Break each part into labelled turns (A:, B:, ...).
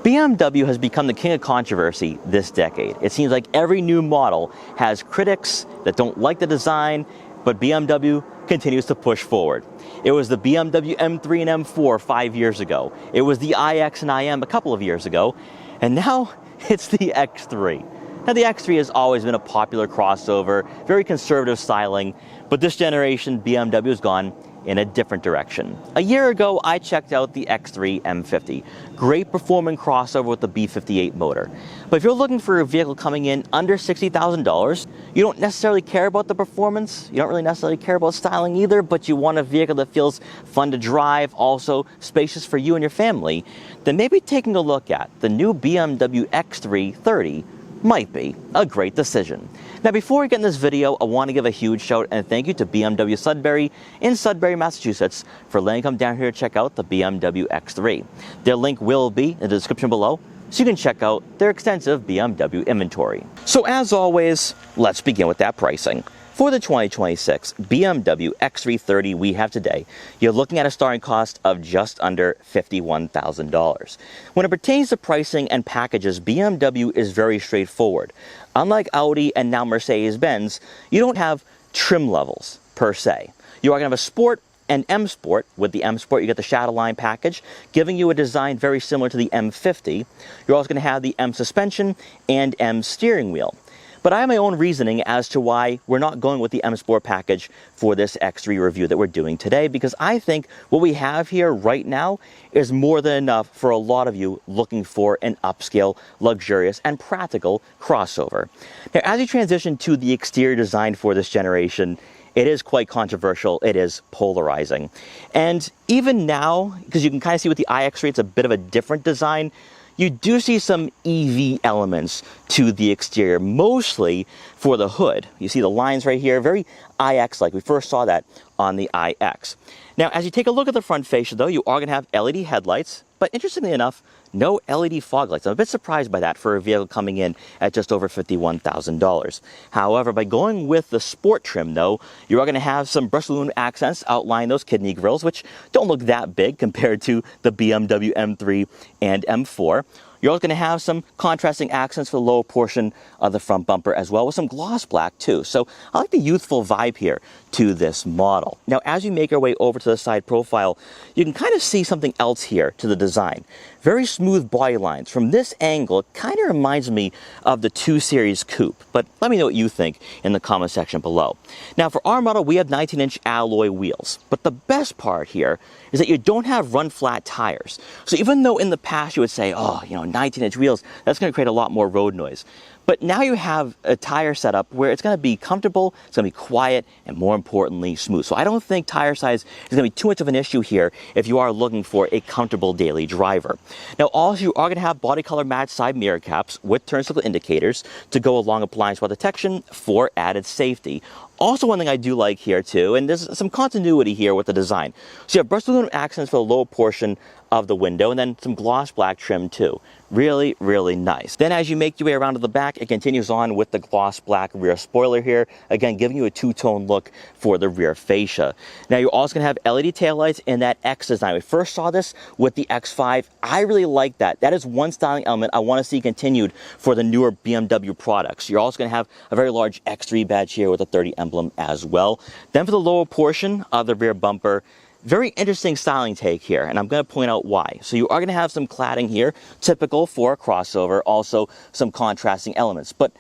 A: BMW has become the king of controversy this decade. It seems like every new model has critics that don't like the design, but BMW continues to push forward. It was the BMW M3 and M4 5 years ago. It was the iX and IM a couple of years ago. And now it's the X3. Now the X3 has always been a popular crossover, very conservative styling, but this generation BMW has gone in a different direction. A year ago, I checked out the X3 M50. Great performing crossover with the B58 motor. But if you're looking for a vehicle coming in under $60,000, you don't necessarily care about the performance, you don't really necessarily care about styling either, but you want a vehicle that feels fun to drive, also spacious for you and your family, then maybe taking a look at the new BMW X3 30 might be a great decision. Now before we get in this video, I want to give a huge shout and thank you to BMW Sudbury in Sudbury, Massachusetts for letting me come down here to check out the BMW X3. Their link will be in the description below, so you can check out their extensive BMW inventory. So as always, let's begin with that pricing. For the 2026 BMW X3 30 we have today, you're looking at a starting cost of just under $51,000. When it pertains to pricing and packages, BMW is very straightforward. Unlike Audi and now Mercedes-Benz, you don't have trim levels per se. You are going to have a Sport and M Sport. With the M Sport, you get the Shadowline package, giving you a design very similar to the M50. You're also going to have the M suspension and M steering wheel. But I have my own reasoning as to why we're not going with the M Sport package for this X3 review that we're doing today, because I think what we have here right now is more than enough for a lot of you looking for an upscale, luxurious, and practical crossover. Now, as we transition to the exterior design for this generation, it is quite controversial, it is polarizing. And even now, because you can kind of see with the iX3, it's a bit of a different design, you do see some EV elements to the exterior, mostly for the hood. You see the lines right here, very iX-like. We first saw that on the iX. Now, as you take a look at the front fascia, though, you are going to have LED headlights, but interestingly enough, no LED fog lights. I'm a bit surprised by that for a vehicle coming in at just over $51,000. However, by going with the Sport trim, though, you are going to have some brushed aluminum accents outlining those kidney grills, which don't look that big compared to the BMW M3 and M4. You're also going to have some contrasting accents for the lower portion of the front bumper as well, with some gloss black too. So I like the youthful vibe here to this model. Now, as you make your way over to the side profile, you can kind of see something else here to the design. Very smooth body lines. From this angle, it kind of reminds me of the 2 Series Coupe, but let me know what you think in the comment section below. Now, for our model, we have 19-inch alloy wheels, but the best part here is that you don't have run-flat tires. So even though in the past you would say, oh, 19-inch wheels, that's going to create a lot more road noise. But now you have a tire setup where it's going to be comfortable, it's going to be quiet, and more importantly, smooth. So I don't think tire size is going to be too much of an issue here if you are looking for a comfortable daily driver. Now, also, you are going to have body color matched side mirror caps with turn signal indicators to go along with blind spot detection for added safety. Also, one thing I do like here too, and there's some continuity here with the design. So you have brushed aluminum accents for the lower portion of the window, and then some gloss black trim too. Really, really nice. Then as you make your way around to the back, it continues on with the gloss black rear spoiler here, again giving you a two-tone look for the rear fascia. Now you're also going to have LED taillights in that X design. We first saw this with the X5. I really like that. That is one styling element I want to see continued for the newer BMW products. You're also going to have a very large X3 badge here with a 30 emblem as well. Then for the lower portion of the rear bumper, very interesting styling take here, and I'm going to point out why. So you are going to have some cladding here, typical for a crossover, also some contrasting elements. But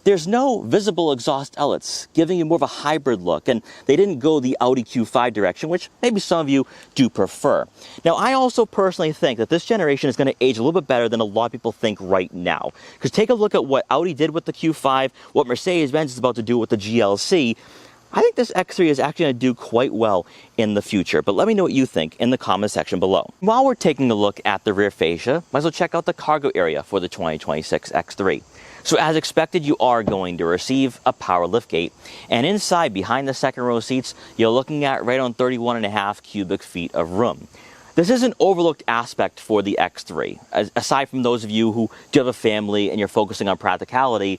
A: there's no visible exhaust outlets, giving you more of a hybrid look, and they didn't go the Audi Q5 direction, which maybe some of you do prefer. Now, I also personally think that this generation is going to age a little bit better than a lot of people think right now. Because take a look at what Audi did with the Q5, what Mercedes-Benz is about to do with the GLC. I think this X3 is actually going to do quite well in the future, but let me know what you think in the comment section below. While we're taking a look at the rear fascia, might as well check out the cargo area for the 2026 X3. So as expected, you are going to receive a power liftgate, and inside, behind the second row seats, you're looking at right on 31.5 cubic feet of room. This is an overlooked aspect for the X3. Aside from those of you who do have a family and you're focusing on practicality,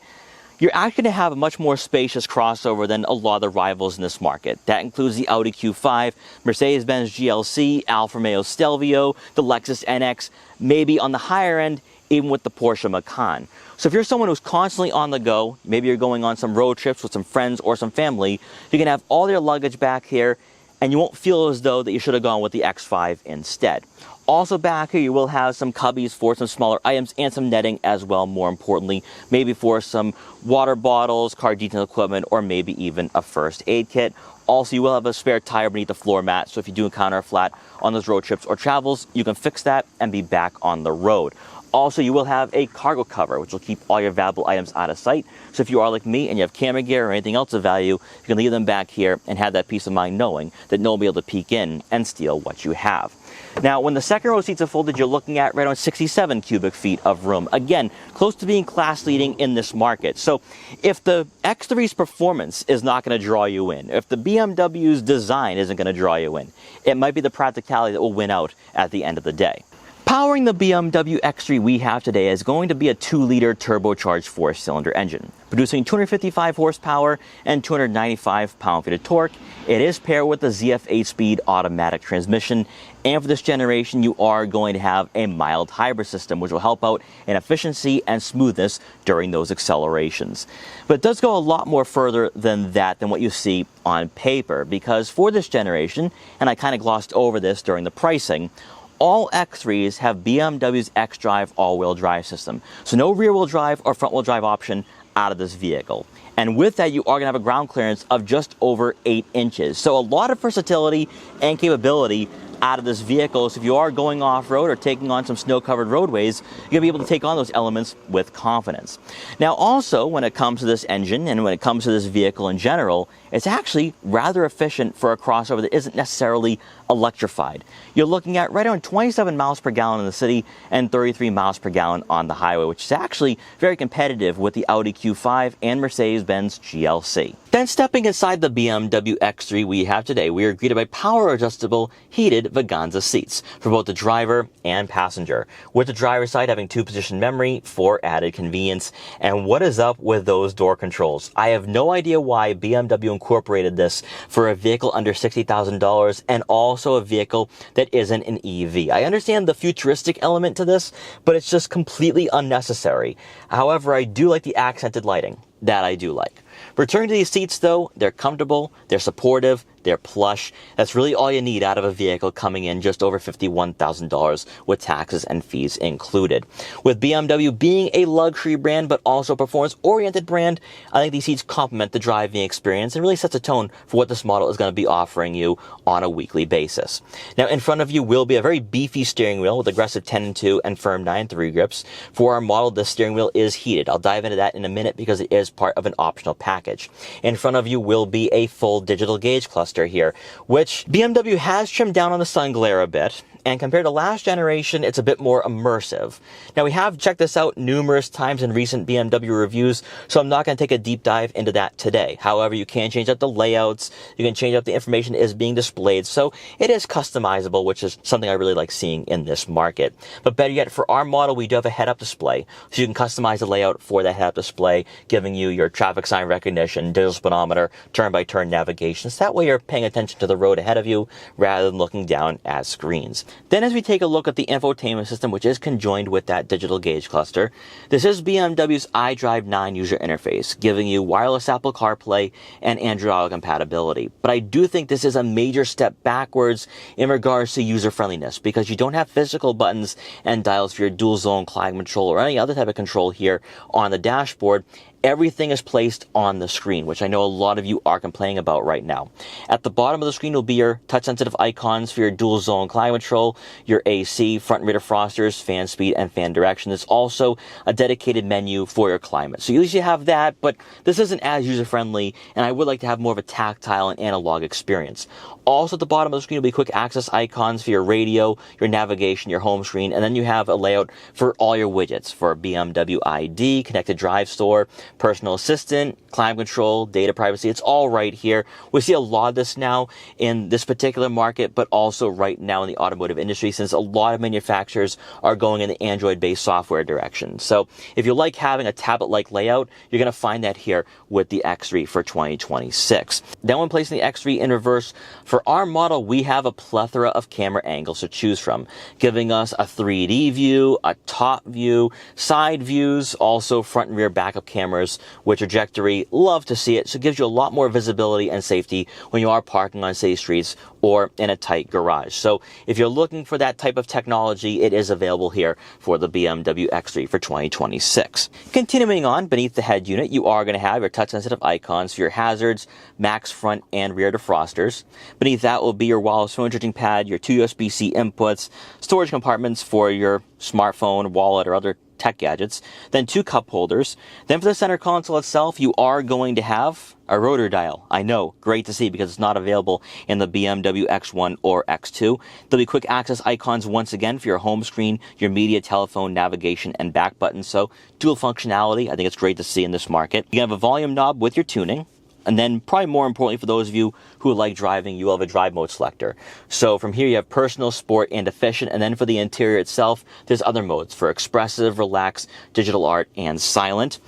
A: you're actually going to have a much more spacious crossover than a lot of the rivals in this market. That includes the Audi Q5, Mercedes-Benz GLC, Alfa Romeo Stelvio, the Lexus NX, maybe on the higher end, even with the Porsche Macan. So if you're someone who's constantly on the go, maybe you're going on some road trips with some friends or some family, you can have all your luggage back here, and you won't feel as though that you should have gone with the X5 instead. Also back here, you will have some cubbies for some smaller items and some netting as well, more importantly, maybe for some water bottles, car detail equipment, or maybe even a first aid kit. Also, you will have a spare tire beneath the floor mat, so if you do encounter a flat on those road trips or travels, you can fix that and be back on the road. Also, you will have a cargo cover, which will keep all your valuable items out of sight. So if you are like me and you have camera gear or anything else of value, you can leave them back here and have that peace of mind knowing that no one will be able to peek in and steal what you have. Now, when the second row seats are folded, you're looking at right around 67 cubic feet of room. Again, close to being class leading in this market. So if the X3's performance is not going to draw you in, if the BMW's design isn't going to draw you in, it might be the practicality that will win out at the end of the day. Powering the BMW X3 we have today is going to be a 2-liter turbocharged 4-cylinder engine, producing 255 horsepower and 295 pound-feet of torque. It is paired with the ZF 8-speed automatic transmission, and for this generation you are going to have a mild hybrid system, which will help out in efficiency and smoothness during those accelerations. But it does go a lot more further than that, than what you see on paper, because for this generation, and I kind of glossed over this during the pricing, all X3s have BMW's xDrive all-wheel drive system. So no rear-wheel drive or front-wheel drive option out of this vehicle. And with that, you are going to have a ground clearance of just over 8 inches. So a lot of versatility and capability out of this vehicle. So if you are going off-road or taking on some snow-covered roadways, you're going to be able to take on those elements with confidence. Now also, when it comes to this engine and when it comes to this vehicle in general, it's actually rather efficient for a crossover that isn't necessarily electrified. You're looking at right around 27 miles per gallon in the city and 33 miles per gallon on the highway, which is actually very competitive with the Audi Q5 and Mercedes-Benz GLC. Then stepping inside the BMW X3 we have today, we are greeted by power adjustable heated Vaganza seats for both the driver and passenger, with the driver's side having 2-position memory for added convenience. And what is up with those door controls? I have no idea why BMW incorporated this for a vehicle under $60,000 and also a vehicle that isn't an EV. I understand the futuristic element to this, but it's just completely unnecessary. However, I do like the accented lighting. That I do like. Returning to these seats though, they're comfortable, they're supportive, they're plush. That's really all you need out of a vehicle coming in just over $51,000 with taxes and fees included. With BMW being a luxury brand but also a performance-oriented brand, I think these seats complement the driving experience and really sets a tone for what this model is going to be offering you on a weekly basis. Now in front of you will be a very beefy steering wheel with aggressive 10-2 and firm 9-3 grips. For our model, this steering wheel is heated. I'll dive into that in a minute because it is part of an optional package. In front of you will be a full digital gauge cluster here, which BMW has trimmed down on the sun glare a bit, and compared to last generation, it's a bit more immersive. Now, we have checked this out numerous times in recent BMW reviews, so I'm not going to take a deep dive into that today. However, you can change up the layouts, you can change up the information that is being displayed, so it is customizable, which is something I really like seeing in this market. But better yet, for our model, we do have a head-up display, so you can customize the layout for that head-up display, giving you your traffic sign recognition, digital speedometer, turn-by-turn navigation, so that way you're paying attention to the road ahead of you rather than looking down at screens. Then as we take a look at the infotainment system, which is conjoined with that digital gauge cluster, this is BMW's iDrive 9 user interface, giving you wireless Apple CarPlay and Android Auto compatibility. But I do think this is a major step backwards in regards to user-friendliness, because you don't have physical buttons and dials for your dual-zone climate control or any other type of control here on the dashboard. Everything is placed on the screen, which I know a lot of you are complaining about right now. At the bottom of the screen will be your touch-sensitive icons for your dual-zone climate control, your AC, front and rear defrosters, fan speed, and fan direction. There's also a dedicated menu for your climate. So you usually have that, but this isn't as user-friendly, and I would like to have more of a tactile and analog experience. Also at the bottom of the screen will be quick access icons for your radio, your navigation, your home screen, and then you have a layout for all your widgets for BMW ID, Connected Drive Store, personal assistant, climate control, data privacy. It's all right here. We see a lot of this now in this particular market, but also right now in the automotive industry, since a lot of manufacturers are going in the Android-based software direction. So if you like having a tablet-like layout, you're going to find that here with the X3 for 2026. Then when placing the X3 in reverse, for our model, we have a plethora of camera angles to choose from, giving us a 3D view, a top view, side views, also front and rear backup cameras with trajectory. Love to see it. So it gives you a lot more visibility and safety when you are parking on city streets or in a tight garage. So if you're looking for that type of technology, it is available here for the BMW X3 for 2026. Continuing on, beneath the head unit, you are going to have your touch-sensitive icons for your hazards, max front and rear defrosters. Beneath that will be your wireless phone charging pad, your 2 USB-C inputs, storage compartments for your smartphone, wallet, or other tech gadgets, then 2 cup holders. Then for the center console itself, you are going to have a rotor dial. I know, great to see because it's not available in the BMW X1 or X2. There'll be quick access icons once again for your home screen, your media, telephone, navigation, and back buttons. So dual functionality, I think it's great to see in this market. You have a volume knob with your tuning. And then probably more importantly for those of you who like driving, you have a drive mode selector. So from here you have personal, sport, and efficient. And then for the interior itself, there's other modes for expressive, relax, digital art, and silent.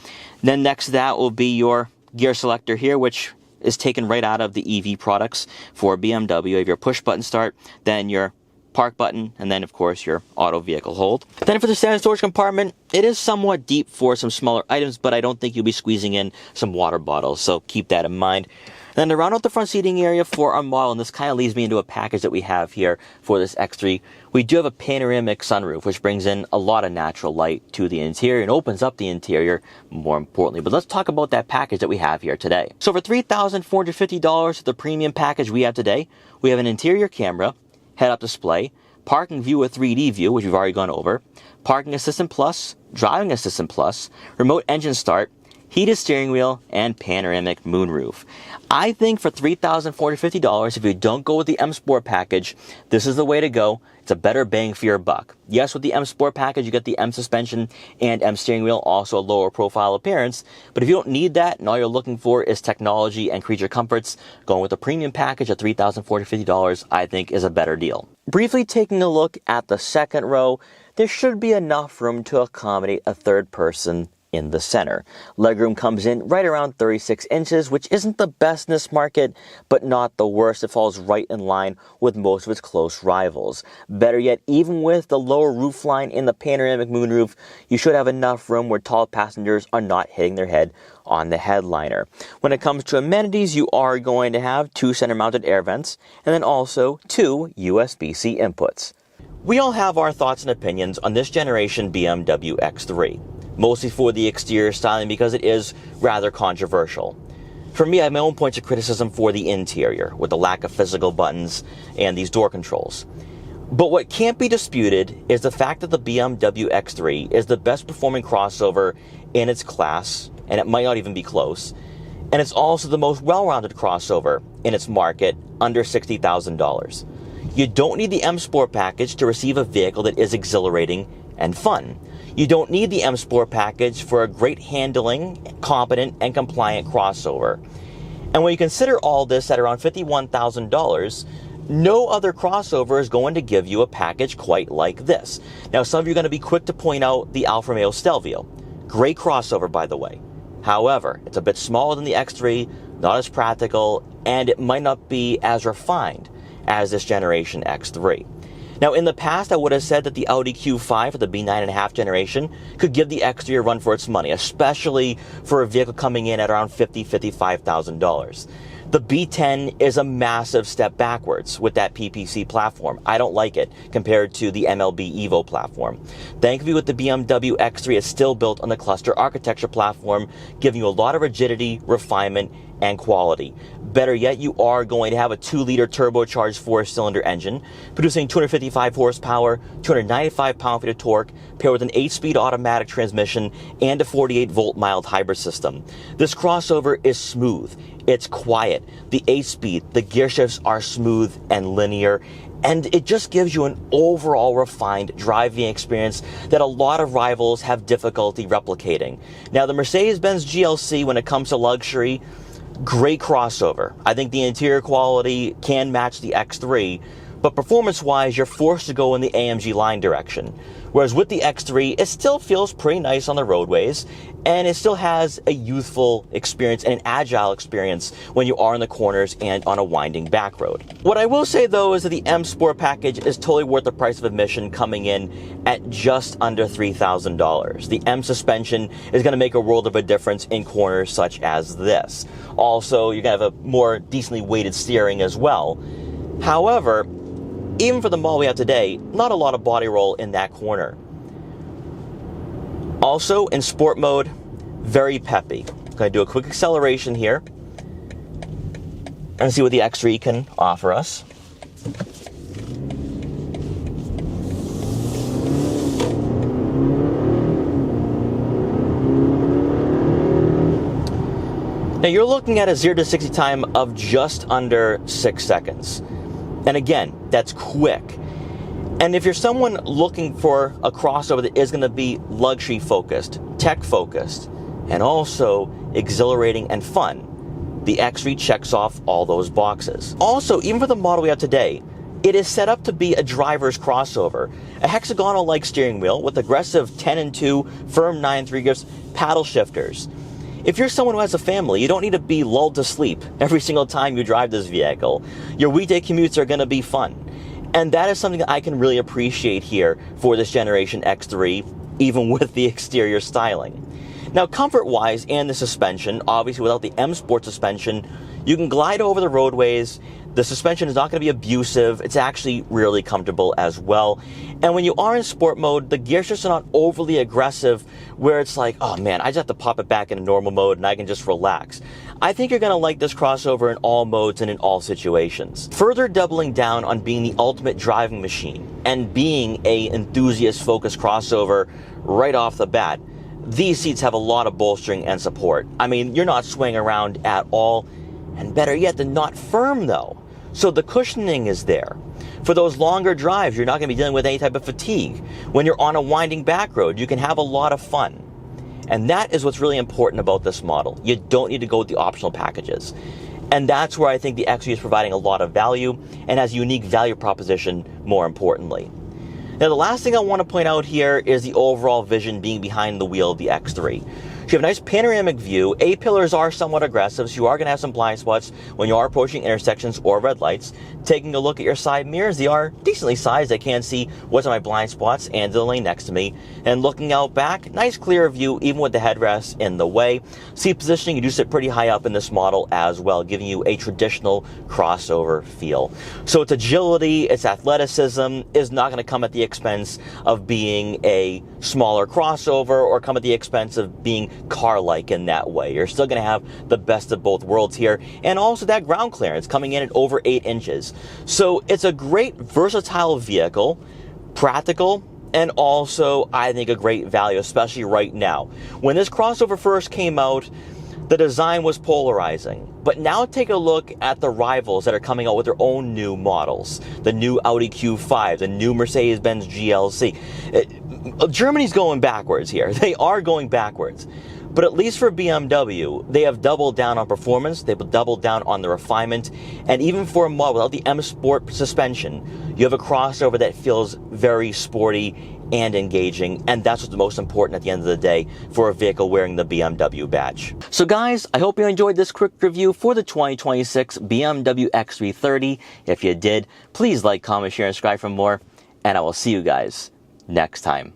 A: Then next to that will be your gear selector here, which is taken right out of the EV products for BMW. You have your push button start, then your park button, and then of course your auto vehicle hold. Then for the standard storage compartment, it is somewhat deep for some smaller items, but I don't think you'll be squeezing in some water bottles, so keep that in mind. And then to round out the front seating area for our model, and this kind of leads me into a package that we have here for this X3, we do have a panoramic sunroof, which brings in a lot of natural light to the interior and opens up the interior, more importantly. But let's talk about that package that we have here today. So for $3,450, the premium package we have today, we have an interior camera, head-up display, parking view with 3D view, which we've already gone over, parking assistant plus, driving assistant plus, remote engine start, heated steering wheel, and panoramic moonroof. I think for $3,450, if you don't go with the M Sport package, this is the way to go. It's a better bang for your buck. Yes, with the M Sport package, you get the M suspension and M steering wheel, also a lower profile appearance. But if you don't need that and all you're looking for is technology and creature comforts, going with the premium package at $3,450, I think is a better deal. Briefly taking a look at the second row, there should be enough room to accommodate a third person in the center. Legroom comes in right around 36 inches, which isn't the best in this market, but not the worst. It falls right in line with most of its close rivals. Better yet, even with the lower roof line in the panoramic moonroof, you should have enough room where tall passengers are not hitting their head on the headliner. When it comes to amenities, you are going to have 2 center-mounted air vents, and then also 2 USB-C inputs. We all have our thoughts and opinions on this generation BMW X3. Mostly for the exterior styling because it is rather controversial. For me, I have my own points of criticism for the interior, with the lack of physical buttons and these door controls. But what can't be disputed is the fact that the BMW X3 is the best performing crossover in its class, and it might not even be close, and it's also the most well-rounded crossover in its market, under $60,000. You don't need the M Sport package to receive a vehicle that is exhilarating and fun. You don't need the M Sport package for a great handling, competent, and compliant crossover. And when you consider all this at around $51,000, no other crossover is going to give you a package quite like this. Now, some of you are going to be quick to point out the Alfa Romeo Stelvio. Great crossover, by the way. However, it's a bit smaller than the X3, not as practical, and it might not be as refined as this generation X3. Now, in the past, I would have said that the Audi Q5 for the B9.5 generation could give the X3 a run for its money, especially for a vehicle coming in at around $50,000, $55,000. The B10 is a massive step backwards with that PPC platform. I don't like it compared to the MLB Evo platform. Thankfully, with the BMW X3, it's still built on the cluster architecture platform, giving you a lot of rigidity, refinement, and quality. Better yet, you are going to have a 2-liter turbocharged 4-cylinder engine, producing 255 horsepower, 295 pound-feet of torque, paired with an 8-speed automatic transmission and a 48-volt mild hybrid system. This crossover is smooth. It's quiet. The 8-speed, the gear shifts are smooth and linear, And it just gives you an overall refined driving experience that a lot of rivals have difficulty replicating. Now, the Mercedes-Benz GLC, when it comes to luxury, great crossover. I think the interior quality can match the X3, but performance-wise, you're forced to go in the AMG line direction. Whereas with the X3, it still feels pretty nice on the roadways, and it still has a youthful experience and an agile experience when you are in the corners and on a winding back road. What I will say though is that the M Sport package is totally worth the price of admission, coming in at just under $3,000. The M suspension is going to make a world of a difference in corners such as this. Also, you're going to have a more decently weighted steering as well. However, even for the model we have today, not a lot of body roll in that corner. Also, in sport mode, very peppy. I'm going to do a quick acceleration here and see what the X3 can offer us. Now you're looking at a 0 to 60 time of just under 6 seconds. And again, that's quick. And if you're someone looking for a crossover that is going to be luxury focused, tech focused, and also exhilarating and fun, the X3 checks off all those boxes. Also, even for the model we have today, it is set up to be a driver's crossover. A hexagonal-like steering wheel with aggressive 10 and 2, firm 9.3 grips, paddle shifters. If you're someone who has a family, you don't need to be lulled to sleep every single time you drive this vehicle. Your weekday commutes are going to be fun. And that is something that I can really appreciate here for this generation X3, even with the exterior styling. Now, comfort-wise and the suspension, obviously without the M Sport suspension, you can glide over the roadways. The suspension is not going to be abusive. It's actually really comfortable as well. And when you are in sport mode, the gear shifts are not overly aggressive where it's like, oh man, I just have to pop it back into normal mode and I can just relax. I think you're going to like this crossover in all modes and in all situations. Further doubling down on being the ultimate driving machine and being a enthusiast-focused crossover right off the bat, these seats have a lot of bolstering and support. I mean, you're not swaying around at all, and better yet, they're not firm though. So the cushioning is there. For those longer drives, you're not going to be dealing with any type of fatigue. When you're on a winding back road, you can have a lot of fun. And that is what's really important about this model. You don't need to go with the optional packages. And that's where I think the X3 is providing a lot of value and has a unique value proposition, more importantly. Now, the last thing I want to point out here is the overall vision being behind the wheel of the X3. You have a nice panoramic view. A-pillars are somewhat aggressive, so you are going to have some blind spots when you are approaching intersections or red lights. Taking a look at your side mirrors, they are decently sized. I can see what's on my blind spots and the lane next to me. And looking out back, nice clear view even with the headrest in the way. Seat positioning, you do sit pretty high up in this model as well, giving you a traditional crossover feel. So its agility, its athleticism is not going to come at the expense of being a smaller crossover or come at the expense of being car-like in that way. You're still going to have the best of both worlds here, and also that ground clearance coming in at over 8 inches. So it's a great versatile vehicle, practical, and also I think a great value, especially right now. When this crossover first came out, the design was polarizing. But now take a look at the rivals that are coming out with their own new models. The new Audi Q5, the new Mercedes-Benz GLC. Germany's going backwards here. They are going backwards. But at least for BMW, they have doubled down on performance, they've doubled down on the refinement, and even for a model without the M Sport suspension, you have a crossover that feels very sporty and engaging, and that's what's most important at the end of the day for a vehicle wearing the BMW badge. So guys, I hope you enjoyed this quick review for the 2026 BMW X330. If you did, please like, comment, share, and subscribe for more, and I will see you guys next time.